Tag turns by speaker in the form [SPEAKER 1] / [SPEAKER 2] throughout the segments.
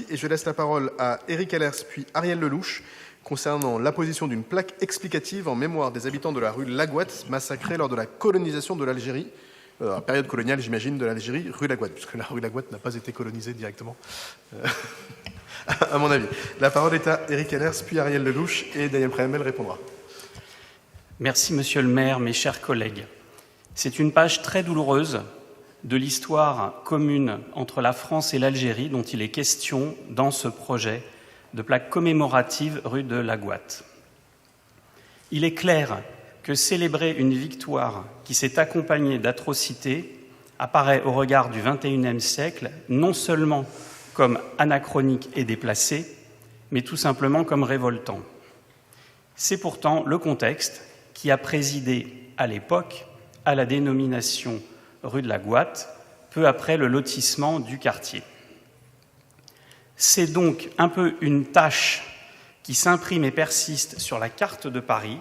[SPEAKER 1] et je laisse la parole à Éric Allers puis Ariel Lelouch concernant l'apposition d'une plaque explicative en mémoire des habitants de la rue Laguat, massacrés lors de la colonisation de l'Algérie, période coloniale j'imagine de l'Algérie, rue Laguat, puisque la rue Laguat n'a pas été colonisée directement, à mon avis. La parole est à Éric Allers puis Ariel Lelouch et Daniel Préamel répondra.
[SPEAKER 2] Merci Monsieur le maire, mes chers collègues. C'est une page très douloureuse de l'histoire commune entre la France et l'Algérie dont il est question dans ce projet de plaque commémorative rue de Laguat. Il est clair que célébrer une victoire qui s'est accompagnée d'atrocités apparaît au regard du XXIe siècle non seulement comme anachronique et déplacé, mais tout simplement comme révoltant. C'est pourtant le contexte qui a présidé à l'époque à la dénomination rue de Laguat, peu après le lotissement du quartier. C'est donc un peu une tâche qui s'imprime et persiste sur la carte de Paris,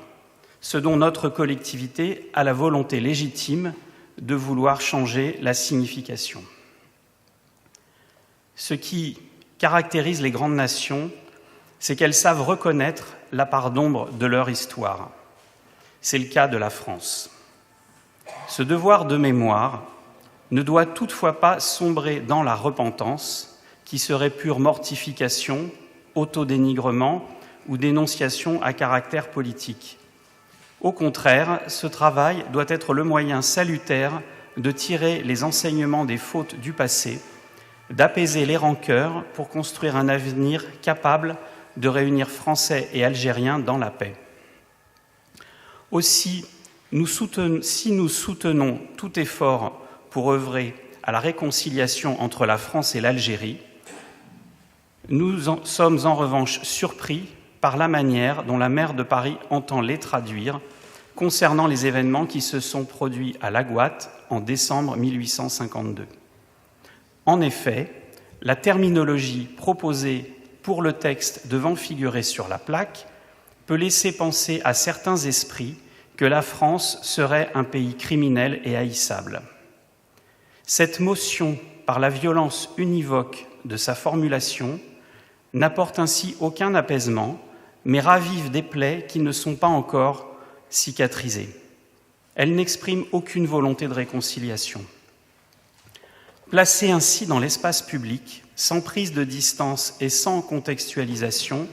[SPEAKER 2] ce dont notre collectivité a la volonté légitime de vouloir changer la signification. Ce qui caractérise les grandes nations, c'est qu'elles savent reconnaître la part d'ombre de leur histoire. C'est le cas de la France. Ce devoir de mémoire ne doit toutefois pas sombrer dans la repentance, qui serait pure mortification, autodénigrement ou dénonciation à caractère politique. Au contraire, ce travail doit être le moyen salutaire de tirer les enseignements des fautes du passé, d'apaiser les rancœurs pour construire un avenir capable de réunir Français et Algériens dans la paix. Aussi, si nous soutenons tout effort pour œuvrer à la réconciliation entre la France et l'Algérie, nous sommes en revanche surpris par la manière dont la maire de Paris entend les traduire concernant les événements qui se sont produits à Laguat en décembre 1852. En effet, la terminologie proposée pour le texte devant figurer sur la plaque peut laisser penser à certains esprits que la France serait un pays criminel et haïssable. Cette motion, par la violence univoque de sa formulation, n'apporte ainsi aucun apaisement, mais ravive des plaies qui ne sont pas encore cicatrisées. Elle n'exprime aucune volonté de réconciliation. Placé ainsi dans l'espace public, sans prise de distance et sans contextualisation,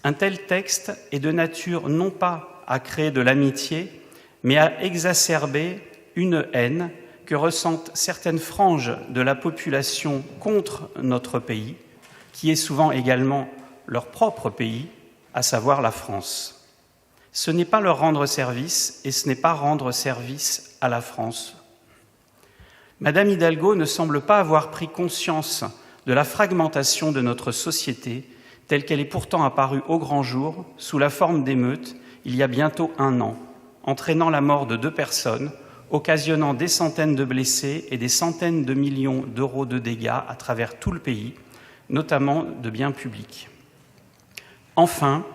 [SPEAKER 2] un tel texte est de nature non pas à créer de l'amitié, mais à exacerber une haine que ressentent certaines franges de la population contre notre pays, qui est souvent également leur propre pays, à savoir la France. Ce n'est pas leur rendre service et ce n'est pas rendre service à la France. Madame Hidalgo ne semble pas avoir pris conscience de la fragmentation de notre société telle qu'elle est pourtant apparue au grand jour sous la forme d'émeutes il y a bientôt 1 an, entraînant la mort de 2 personnes, occasionnant des centaines de blessés et des centaines de millions d'euros de dégâts à travers tout le pays, notamment de biens publics. Enfin,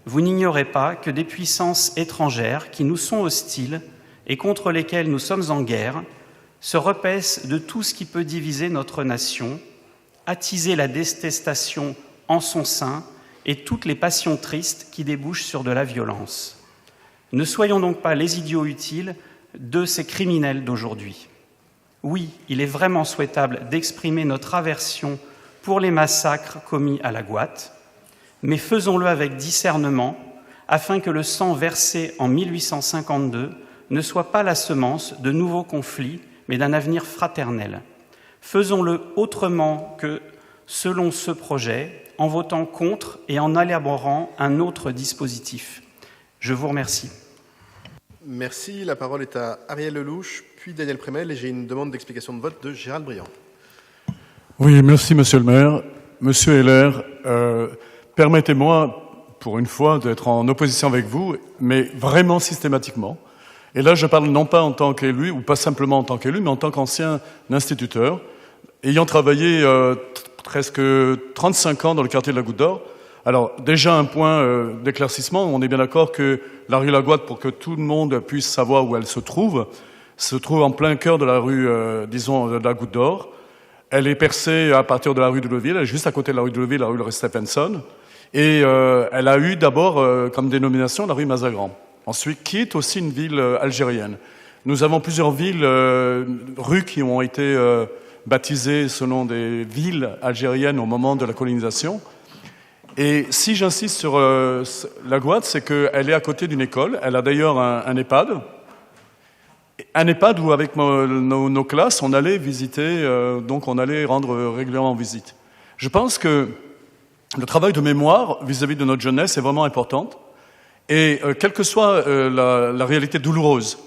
[SPEAKER 2] vous n'ignorez pas que des puissances étrangères qui nous sont hostiles et contre lesquelles nous sommes en guerre se repaissent de tout ce qui peut diviser notre nation, attiser la détestation en son sein et toutes les passions tristes qui débouchent sur de la violence. Ne soyons donc pas les idiots utiles de ces criminels d'aujourd'hui. Oui, il est vraiment souhaitable d'exprimer notre aversion pour les massacres commis à Laguat, mais faisons-le avec discernement, afin que le sang versé en 1852 ne soit pas la semence de nouveaux conflits, mais d'un avenir fraternel. Faisons-le autrement que selon ce projet, en votant contre et en élaborant un autre dispositif. Je vous remercie.
[SPEAKER 1] Merci. La parole est à Ariel Lelouch, puis Daniel Préamel, et j'ai une demande d'explication de vote de Gérald Briand.
[SPEAKER 3] Oui, merci Monsieur le maire. Monsieur Heller, permettez-moi, pour une fois, d'être en opposition avec vous, mais vraiment systématiquement. Et là, je parle non pas en tant qu'élu, ou pas simplement en tant qu'élu, mais en tant qu'ancien instituteur, ayant travaillé presque 35 ans dans le quartier de la Goutte d'Or. Alors, déjà un point d'éclaircissement, on est bien d'accord que la rue Laguat, pour que tout le monde puisse savoir où elle se trouve en plein cœur de la rue, disons, de la Goutte d'Or. Elle est percée à partir de la rue de Leuville, elle est juste à côté de la rue de Leuville, la rue de Stephenson. Et elle a eu d'abord comme dénomination la rue Mazagran, ensuite, qui est aussi une ville algérienne. Nous avons plusieurs villes, rues qui ont été baptisées selon des villes algériennes au moment de la colonisation. Et si j'insiste sur la Gouatte, c'est qu'elle est à côté d'une école. Elle a d'ailleurs un EHPAD. Un EHPAD où, avec nos classes, on allait visiter, donc on allait rendre régulièrement visite. Je pense que le travail de mémoire vis-à-vis de notre jeunesse est vraiment important. Et quelle que soit la réalité douloureuse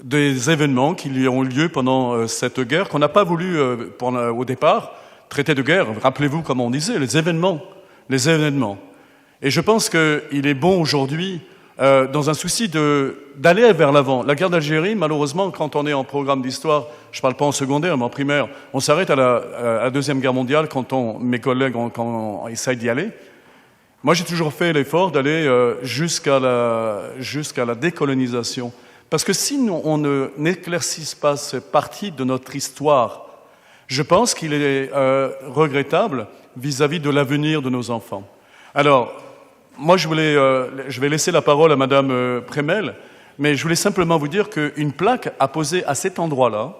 [SPEAKER 3] des événements qui ont eu lieu pendant cette guerre, qu'on n'a pas voulu, au départ, traiter de guerre, rappelez-vous comme on disait, les événements. Et je pense qu'il est bon aujourd'hui, dans un souci d'aller vers l'avant. La guerre d'Algérie, malheureusement, quand on est en programme d'histoire, je ne parle pas en secondaire, mais en primaire, on s'arrête à la Deuxième Guerre mondiale quand mes collègues quand on essaye d'y aller. Moi, j'ai toujours fait l'effort d'aller jusqu'à la décolonisation. Parce que si on n'éclaircisse pas cette partie de notre histoire, je pense qu'il est regrettable vis-à-vis de l'avenir de nos enfants. Alors, moi, je vais laisser la parole à Madame Prémel, mais je voulais simplement vous dire qu'une plaque à poser à cet endroit-là,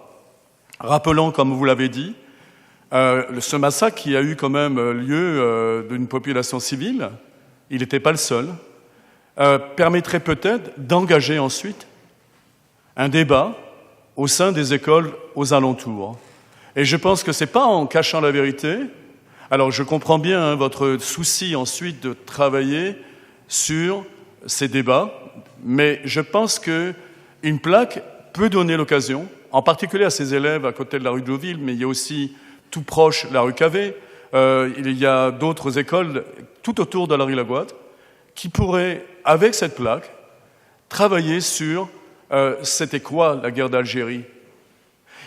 [SPEAKER 3] rappelant, comme vous l'avez dit, ce massacre qui a eu quand même lieu d'une population civile, il n'était pas le seul, permettrait peut-être d'engager ensuite un débat au sein des écoles aux alentours. Et je pense que ce n'est pas en cachant la vérité. Alors je comprends bien votre souci ensuite de travailler sur ces débats, mais je pense qu'une plaque peut donner l'occasion, en particulier à ces élèves à côté de la rue de Leuville, mais il y a aussi tout proche la rue Cavé, il y a d'autres écoles tout autour de la rue Lagouatte, qui pourraient, avec cette plaque, travailler sur c'était quoi la guerre d'Algérie.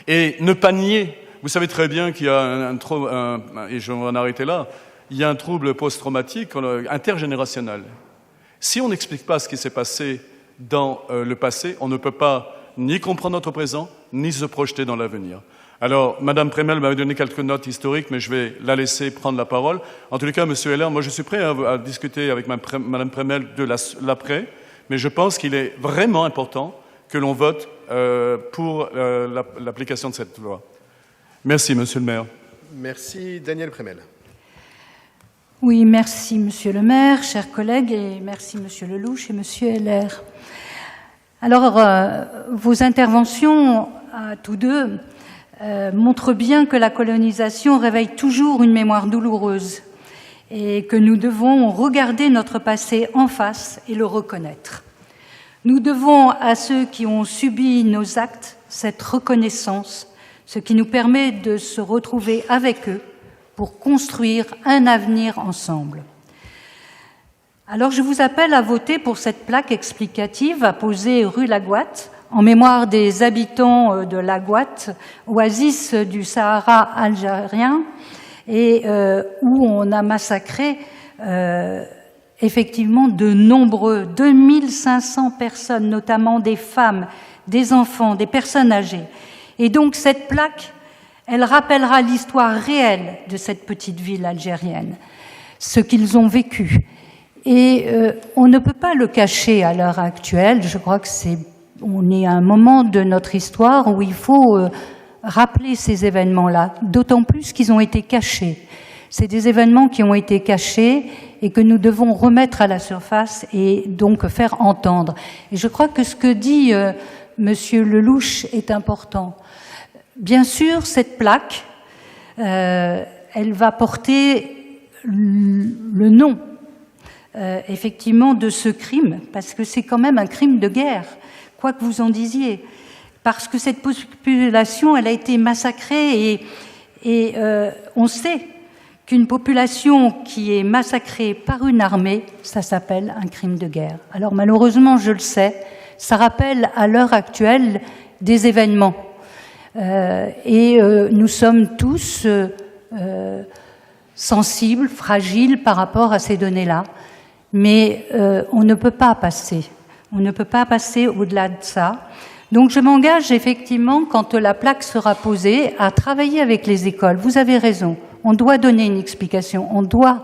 [SPEAKER 3] Et ne pas nier, vous savez très bien qu'il y a et je vais en arrêter là, il y a un trouble post-traumatique intergénérationnel. Si on n'explique pas ce qui s'est passé dans le passé, on ne peut pas ni comprendre notre présent, ni se projeter dans l'avenir. Alors, Madame Prémel m'avait donné quelques notes historiques, mais je vais la laisser prendre la parole. En tous les cas, Monsieur Heller, moi je suis prêt à discuter avec Madame Prémel de l'après, mais je pense qu'il est vraiment important que l'on vote pour l'application de cette loi. Merci, Monsieur le maire.
[SPEAKER 1] Merci, Daniel Prémel.
[SPEAKER 4] Oui, merci, Monsieur le maire, chers collègues, et merci, Monsieur Lelouch et Monsieur Heller. Alors, vos interventions à tous deux montrent bien que la colonisation réveille toujours une mémoire douloureuse et que nous devons regarder notre passé en face et le reconnaître. Nous devons à ceux qui ont subi nos actes cette reconnaissance, ce qui nous permet de se retrouver avec eux pour construire un avenir ensemble. Alors je vous appelle à voter pour cette plaque explicative à poser rue Lagouatte, en mémoire des habitants de Lagouatte, oasis du Sahara algérien, et où on a massacré effectivement de nombreux, 2500 personnes, notamment des femmes, des enfants, des personnes âgées. Et donc cette plaque, elle rappellera l'histoire réelle de cette petite ville algérienne, ce qu'ils ont vécu. Et on ne peut pas le cacher à l'heure actuelle. Je crois que on est à un moment de notre histoire où il faut rappeler ces événements-là, d'autant plus qu'ils ont été cachés. C'est des événements qui ont été cachés et que nous devons remettre à la surface et donc faire entendre. Et je crois que ce que dit Monsieur Lelouch est important. Bien sûr, cette plaque, elle va porter le nom, effectivement, de ce crime, parce que c'est quand même un crime de guerre, quoi que vous en disiez, parce que cette population, elle a été massacrée et on sait qu'une population qui est massacrée par une armée, ça s'appelle un crime de guerre. Alors malheureusement, je le sais, ça rappelle à l'heure actuelle des événements. Nous sommes tous sensibles, fragiles par rapport à ces données-là. Mais on ne peut pas passer. On ne peut pas passer au-delà de ça. Donc je m'engage effectivement, quand la plaque sera posée, à travailler avec les écoles. Vous avez raison, on doit donner une explication, on doit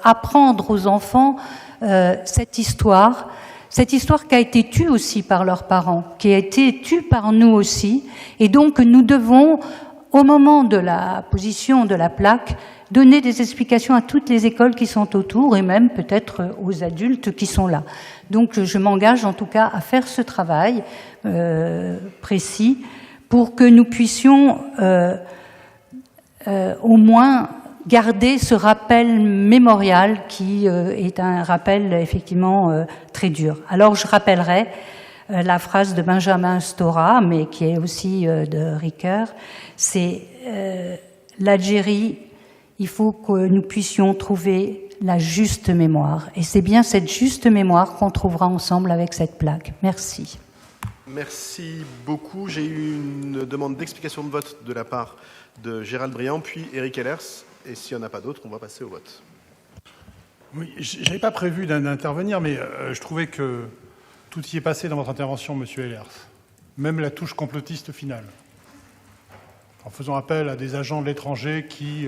[SPEAKER 4] apprendre aux enfants cette histoire qui a été tue aussi par leurs parents, qui a été tue par nous aussi, et donc nous devons, au moment de la position de la plaque, donner des explications à toutes les écoles qui sont autour, et même peut-être aux adultes qui sont là. Donc je m'engage en tout cas à faire ce travail précis pour que nous puissions au moins garder ce rappel mémorial qui est un rappel effectivement très dur. Alors je rappellerai la phrase de Benjamin Stora, mais qui est aussi de Ricoeur, c'est l'Algérie, il faut que nous puissions trouver la juste mémoire. Et c'est bien cette juste mémoire qu'on trouvera ensemble avec cette plaque. Merci.
[SPEAKER 1] Merci beaucoup. J'ai eu une demande d'explication de vote de la part de Gérald Briand, puis Éric Hellers. Et s'il n'y en a pas d'autres, on va passer au vote.
[SPEAKER 5] Oui, je n'avais pas prévu d'intervenir, mais je trouvais que tout y est passé dans votre intervention, Monsieur Hellers. Même la touche complotiste finale. En faisant appel à des agents de l'étranger qui,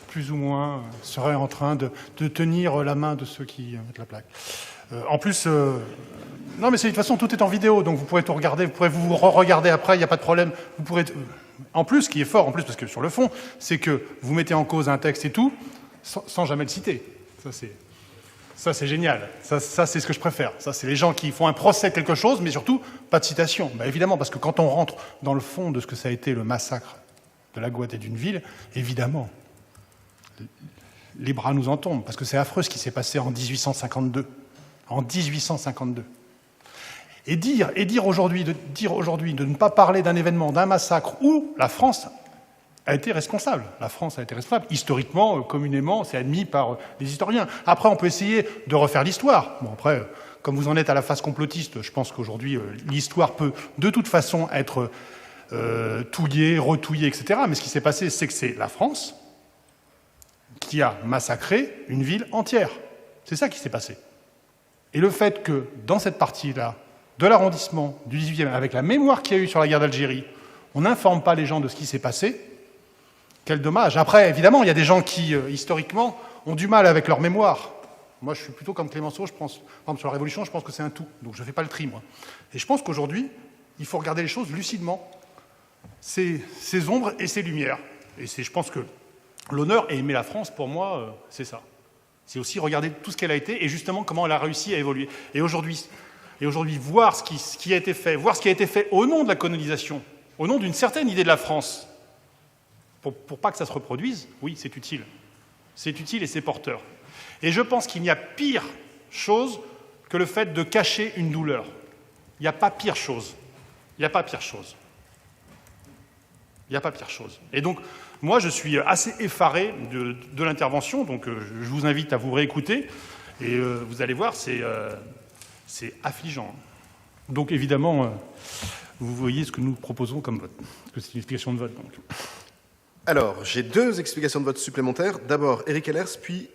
[SPEAKER 5] plus ou moins, seraient en train de tenir la main de ceux qui mettent la plaque. En plus, non, mais de toute façon, tout est en vidéo, donc vous pourrez tout regarder, vous pourrez vous re-regarder après, il n'y a pas de problème. Vous pourrez... En plus, ce qui est fort, en plus, parce que sur le fond, c'est que vous mettez en cause un texte et tout, sans jamais le citer. Ça, c'est génial. Ça, c'est ce que je préfère. Ça, c'est les gens qui font un procès de quelque chose, mais surtout, pas de citation. Bah, évidemment, parce que quand on rentre dans le fond de ce que ça a été le massacre de la Gouette et d'une ville, évidemment, les bras nous en tombent, parce que c'est affreux ce qui s'est passé en 1852. En 1852. Et dire aujourd'hui de ne pas parler d'un événement, d'un massacre où la France a été responsable. La France a été responsable. Historiquement, communément, c'est admis par les historiens. Après, on peut essayer de refaire l'histoire. Bon, après, comme vous en êtes à la phase complotiste, je pense qu'aujourd'hui, l'histoire peut de toute façon être touillée, retouillée, etc. Mais ce qui s'est passé, c'est que c'est la France qui a massacré une ville entière. C'est ça qui s'est passé. Et le fait que, dans cette partie-là, de l'arrondissement du 18e, avec la mémoire qu'il y a eu sur la guerre d'Algérie, on n'informe pas les gens de ce qui s'est passé, quel dommage. Après, évidemment, il y a des gens qui, historiquement, ont du mal avec leur mémoire. Moi, je suis plutôt comme Clémenceau, je pense, par exemple, sur la Révolution, je pense que c'est un tout. Donc, je ne fais pas le tri, moi. Et je pense qu'aujourd'hui, il faut regarder les choses lucidement. Ces ombres et ces lumières. Et je pense que l'honneur et aimer la France, pour moi, c'est ça. C'est aussi regarder tout ce qu'elle a été et justement comment elle a réussi à évoluer. Et aujourd'hui, voir ce qui a été fait, voir ce qui a été fait au nom de la colonisation, au nom d'une certaine idée de la France, pour pas que ça se reproduise, oui, c'est utile. C'est utile et c'est porteur. Et je pense qu'il n'y a pire chose que le fait de cacher une douleur. Il n'y a pas pire chose. Il n'y a pas pire chose. Il n'y a pas pire chose. Et donc, moi, je suis assez effaré de l'intervention, donc je vous invite à vous réécouter, et vous allez voir, c'est affligeant. Donc, évidemment, vous voyez ce que nous proposons comme vote, parce que c'est une explication de vote. Donc.
[SPEAKER 1] Alors, j'ai deux explications de vote supplémentaires. D'abord, Éric Hellers, puis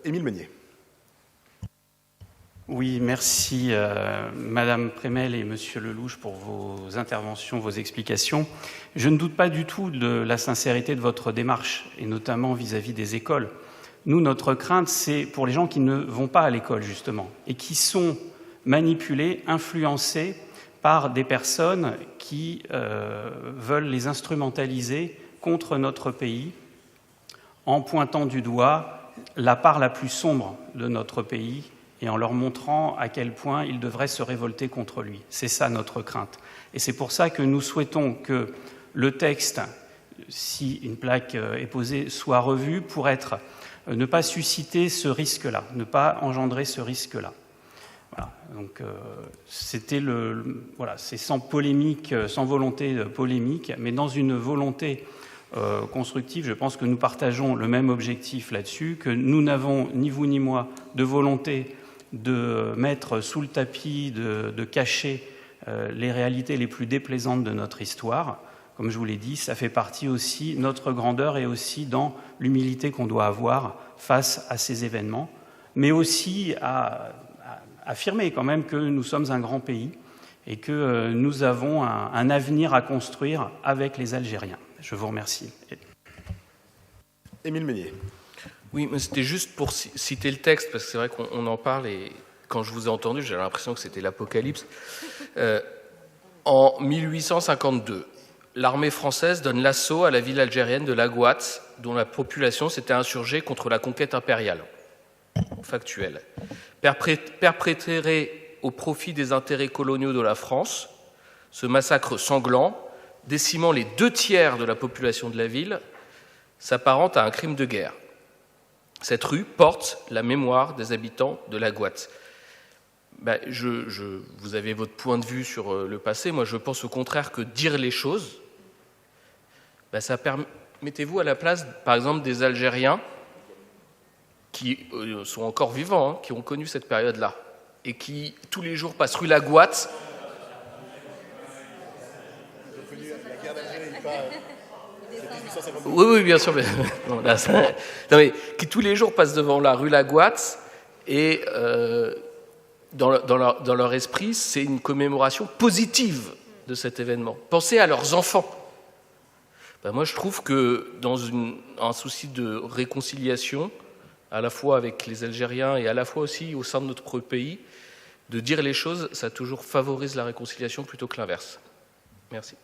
[SPEAKER 1] Émile Meunier.
[SPEAKER 2] Oui, merci Madame Prémel et Monsieur Lelouch pour vos interventions, vos explications. Je ne doute pas du tout de la sincérité de votre démarche, et notamment vis-à-vis des écoles. Nous, notre crainte, c'est pour les gens qui ne vont pas à l'école, justement, et qui sont manipulés, influencés par des personnes qui veulent les instrumentaliser contre notre pays, en pointant du doigt la part la plus sombre de notre pays, et en leur montrant à quel point ils devraient se révolter contre lui. C'est ça notre crainte. Et c'est pour ça que nous souhaitons que le texte, si une plaque est posée, soit revu pour ne pas susciter ce risque-là, ne pas engendrer ce risque-là. Voilà. Donc c'est sans polémique, sans volonté polémique, mais dans une volonté constructive. Je pense que nous partageons le même objectif là-dessus, que nous n'avons, ni vous ni moi, de volonté de mettre sous le tapis, de cacher les réalités les plus déplaisantes de notre histoire. Comme je vous l'ai dit, ça fait partie aussi, notre grandeur et aussi dans l'humilité qu'on doit avoir face à ces événements, mais aussi à affirmer quand même que nous sommes un grand pays et que nous avons un avenir à construire avec les Algériens. Je vous remercie.
[SPEAKER 1] Émile Meunier.
[SPEAKER 6] Oui, mais c'était juste pour citer le texte, parce que c'est vrai qu'on en parle, et quand je vous ai entendu, j'avais l'impression que c'était l'Apocalypse. En 1852, l'armée française donne l'assaut à la ville algérienne de Laghouat, dont la population s'était insurgée contre la conquête impériale. Factuel. Perpétré au profit des intérêts coloniaux de la France, ce massacre sanglant, décimant les 2/3 de la population de la ville, s'apparente à un crime de guerre. Cette rue porte la mémoire des habitants de Laghouat. Vous avez votre point de vue sur le passé. Moi, je pense au contraire que dire les choses, ça permet... Mettez-vous à la place, par exemple, des Algériens qui sont encore vivants, qui ont connu cette période-là, et qui, tous les jours, passent rue Laghouat. Oui, bien sûr. Mais... non, là, ça... non, mais qui tous les jours passent devant la rue Laghouat et dans leur esprit, c'est une commémoration positive de cet événement. Pensez à leurs enfants. Moi, je trouve que dans un souci de réconciliation, à la fois avec les Algériens et à la fois aussi au sein de notre pays, de dire les choses, ça toujours favorise la réconciliation plutôt que l'inverse. Merci.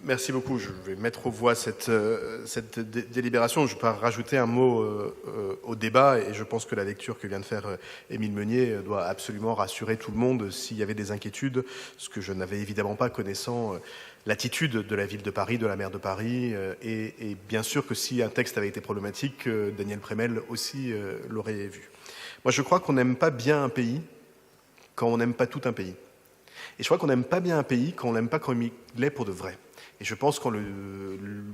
[SPEAKER 1] Merci beaucoup. Je vais mettre aux voix cette délibération. Je peux rajouter un mot au débat, et je pense que la lecture que vient de faire Émile Meunier doit absolument rassurer tout le monde s'il y avait des inquiétudes, ce que je n'avais évidemment pas, connaissant l'attitude de la ville de Paris, de la maire de Paris, et bien sûr que si un texte avait été problématique, Daniel Prémel aussi l'aurait vu. Moi, je crois qu'on n'aime pas bien un pays quand on n'aime pas tout un pays. Et je crois qu'on n'aime pas bien un pays quand on n'aime pas comme il est pour de vrai. Et je pense que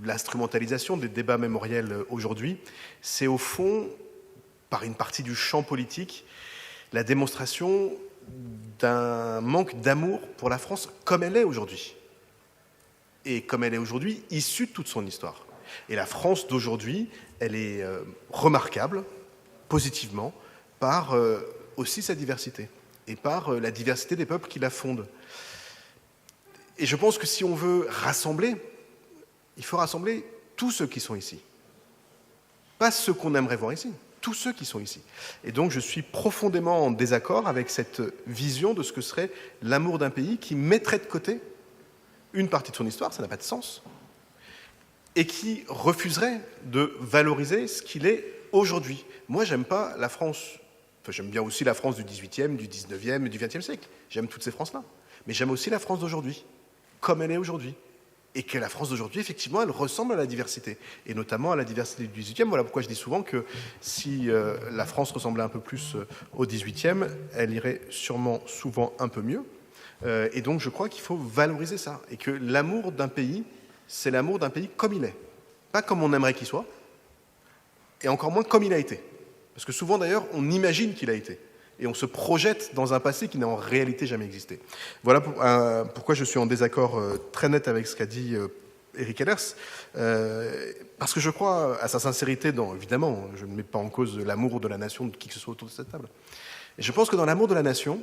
[SPEAKER 1] l'instrumentalisation des débats mémoriels aujourd'hui, c'est au fond, par une partie du champ politique, la démonstration d'un manque d'amour pour la France comme elle est aujourd'hui. Et comme elle est aujourd'hui, issue de toute son histoire. Et la France d'aujourd'hui, elle est remarquable, positivement, par aussi sa diversité, et par la diversité des peuples qui la fondent. Et je pense que si on veut rassembler, il faut rassembler tous ceux qui sont ici. Pas ceux qu'on aimerait voir ici, tous ceux qui sont ici. Et donc je suis profondément en désaccord avec cette vision de ce que serait l'amour d'un pays qui mettrait de côté une partie de son histoire, ça n'a pas de sens, et qui refuserait de valoriser ce qu'il est aujourd'hui. Moi, j'aime pas la France, enfin, j'aime bien aussi la France du XVIIIe, du XIXe et du XXe siècle. J'aime toutes ces France-là. Mais j'aime aussi la France d'aujourd'hui, comme elle est aujourd'hui. Et que la France d'aujourd'hui, effectivement, elle ressemble à la diversité, et notamment à la diversité du XVIIIe. Voilà pourquoi je dis souvent que si la France ressemblait un peu plus au XVIIIe, elle irait sûrement souvent un peu mieux. Et donc je crois qu'il faut valoriser ça, et que l'amour d'un pays, c'est l'amour d'un pays comme il est. Pas comme on aimerait qu'il soit, et encore moins comme il a été. Parce que souvent d'ailleurs, on imagine qu'il a été. Et on se projette dans un passé qui n'a en réalité jamais existé. Voilà pourquoi je suis en désaccord très net avec ce qu'a dit Éric Hellers, parce que je crois à sa sincérité évidemment, je ne mets pas en cause l'amour de la nation de qui que ce soit autour de cette table. Et je pense que dans l'amour de la nation,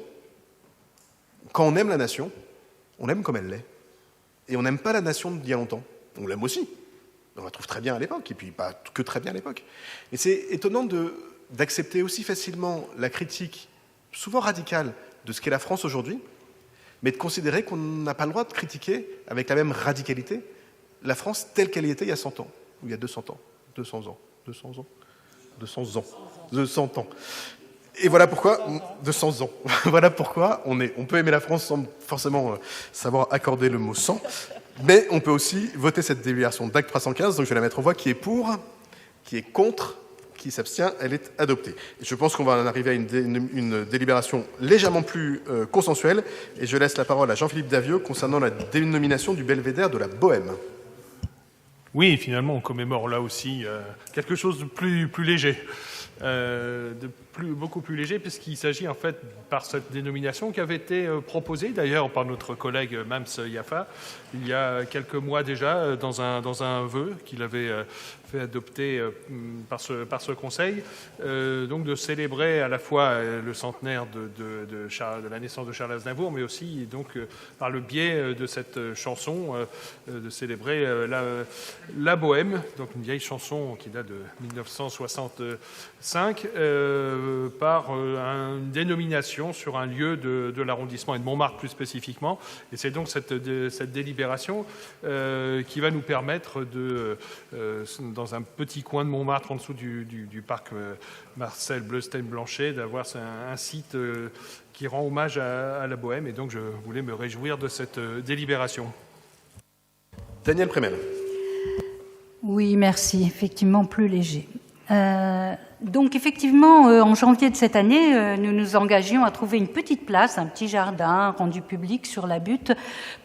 [SPEAKER 1] quand on aime la nation, on l'aime comme elle l'est. Et on n'aime pas la nation d'il y a longtemps. On l'aime aussi. On la trouve très bien à l'époque, et puis pas que très bien à l'époque. Et c'est étonnant d'accepter aussi facilement la critique, souvent radicale, de ce qu'est la France aujourd'hui, mais de considérer qu'on n'a pas le droit de critiquer, avec la même radicalité, la France telle qu'elle y était il y a 100 ans, ou il y a 200 ans, 200 ans, 200 ans, 200 ans, 200 ans. Et voilà pourquoi, 200 ans, voilà pourquoi on peut aimer la France sans forcément savoir accorder le mot 100, mais on peut aussi voter cette délibération d'Acte 315, donc je vais la mettre aux voix, qui est pour, qui est contre, qui s'abstient, elle est adoptée. Et je pense qu'on va en arriver à une délibération légèrement plus consensuelle, et je laisse la parole à Jean-Philippe Davieux concernant la dénomination du belvédère de la Bohème.
[SPEAKER 7] Oui, finalement, on commémore là aussi quelque chose de plus léger. Beaucoup plus léger, puisqu'il s'agit en fait, par cette dénomination qui avait été proposée d'ailleurs par notre collègue Mams Yafa il y a quelques mois déjà dans un vœu qu'il avait fait adopter par ce Conseil, donc de célébrer à la fois le centenaire de la naissance de Charles Aznavour, mais aussi donc par le biais de cette chanson de célébrer la Bohème, donc une vieille chanson qui date de 1965, par une dénomination sur un lieu de l'arrondissement et de Montmartre plus spécifiquement. Et c'est donc cette délibération qui va nous permettre dans un petit coin de Montmartre, en dessous du parc Marcel Bleustein-Blanchet, d'avoir un site qui rend hommage à la Bohème. Et donc je voulais me réjouir de cette délibération.
[SPEAKER 1] Daniel Prémel.
[SPEAKER 4] Oui, merci. Effectivement, plus léger. Donc, effectivement, en janvier de cette année, nous nous engagions à trouver une petite place, un petit jardin rendu public sur la butte,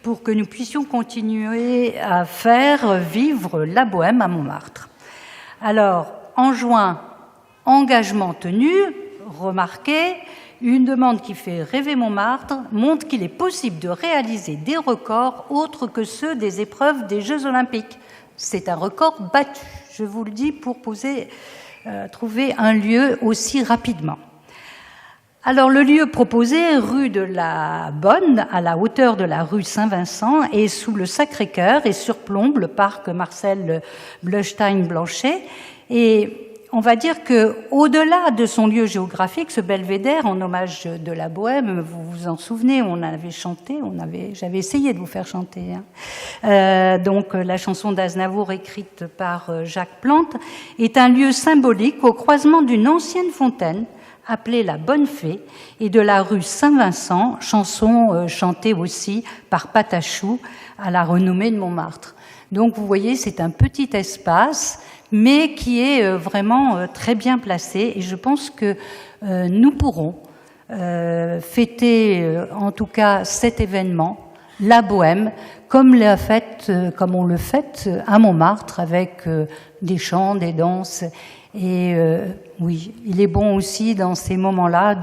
[SPEAKER 4] pour que nous puissions continuer à faire vivre la Bohème à Montmartre. Alors, en juin, engagement tenu, remarquez, une demande qui fait rêver Montmartre montre qu'il est possible de réaliser des records autres que ceux des épreuves des Jeux Olympiques. C'est un record battu, je vous le dis, pour trouver un lieu aussi rapidement. Alors, le lieu proposé, rue de la Bonne, à la hauteur de la rue Saint-Vincent, est sous le Sacré-Cœur et surplombe le parc Marcel Bleustein-Blanchet. Et on va dire que, au-delà de son lieu géographique, ce belvédère en hommage de la Bohème, vous vous en souvenez, on avait chanté, j'avais essayé de vous faire chanter, donc la chanson d'Aznavour écrite par Jacques Plante, est un lieu symbolique au croisement d'une ancienne fontaine appelée la Bonne Fée et de la rue Saint-Vincent, chanson chantée aussi par Patachou à la renommée de Montmartre. Donc vous voyez, c'est un petit espace, mais qui est vraiment très bien placé. Et je pense que nous pourrons fêter, en tout cas, cet événement, la Bohème, comme on le fête à Montmartre, avec des chants, des danses. Et oui, il est bon aussi, dans ces moments-là,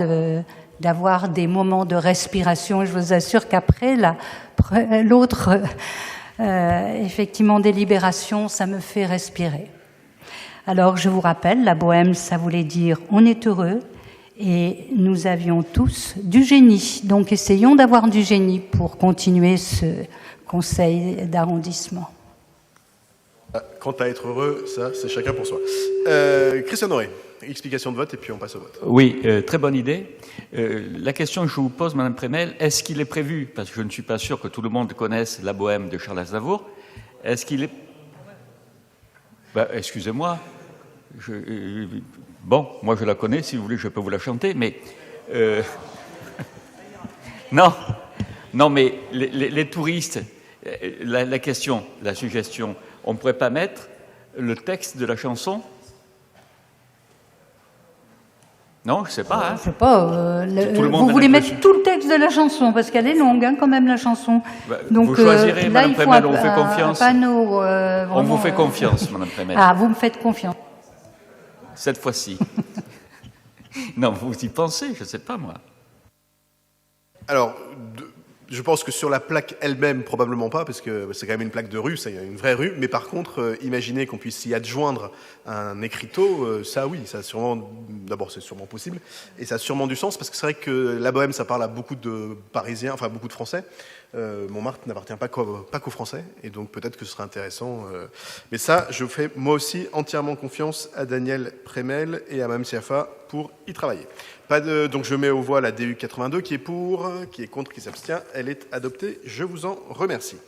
[SPEAKER 4] d'avoir des moments de respiration. Et je vous assure qu'après l'autre, effectivement, délibération, ça me fait respirer. Alors, je vous rappelle, la Bohème, ça voulait dire « on est heureux » et nous avions tous du génie. Donc, essayons d'avoir du génie pour continuer ce conseil d'arrondissement.
[SPEAKER 1] Quant à être heureux, ça, c'est chacun pour soi. Christian Doré, explication de vote et puis on passe au vote.
[SPEAKER 8] Oui, très bonne idée. La question que je vous pose, Madame Prémel, est-ce qu'il est prévu, parce que je ne suis pas sûr que tout le monde connaisse la Bohème de Charles Aznavour, est-ce qu'il est... excusez-moi. Bon, moi je la connais, si vous voulez, je peux vous la chanter, mais... Non, mais les touristes, la question, la suggestion, on ne pourrait pas mettre le texte de la chanson? Non, je ne sais pas. Hein.
[SPEAKER 4] Je ne sais pas. Vous voulez mettre tout le texte de la chanson, parce qu'elle est longue, quand même, la chanson.
[SPEAKER 8] Donc, vous choisirez, Madame Prémel, on vous fait confiance. On vous fait confiance, Madame Prémel.
[SPEAKER 4] Ah, vous me faites confiance.
[SPEAKER 8] Cette fois-ci. Non, vous y pensez, je ne sais pas, moi.
[SPEAKER 1] Alors, je pense que sur la plaque elle-même, probablement pas, parce que c'est quand même une plaque de rue, c'est une vraie rue. Mais par contre, imaginez qu'on puisse y adjoindre un écriteau, ça oui, ça a sûrement, d'abord c'est sûrement possible, et ça a sûrement du sens, parce que c'est vrai que la Bohème, ça parle à beaucoup de Parisiens, enfin beaucoup de Français. Montmartre n'appartient pas qu'aux Français, et donc peut-être que ce serait intéressant. Mais ça, je fais moi aussi entièrement confiance à Daniel Prémel et à Mme Siafa pour y travailler. Donc je mets aux voix la DU 82 qui est pour, qui est contre, qui s'abstient. Elle est adoptée. Je vous en remercie.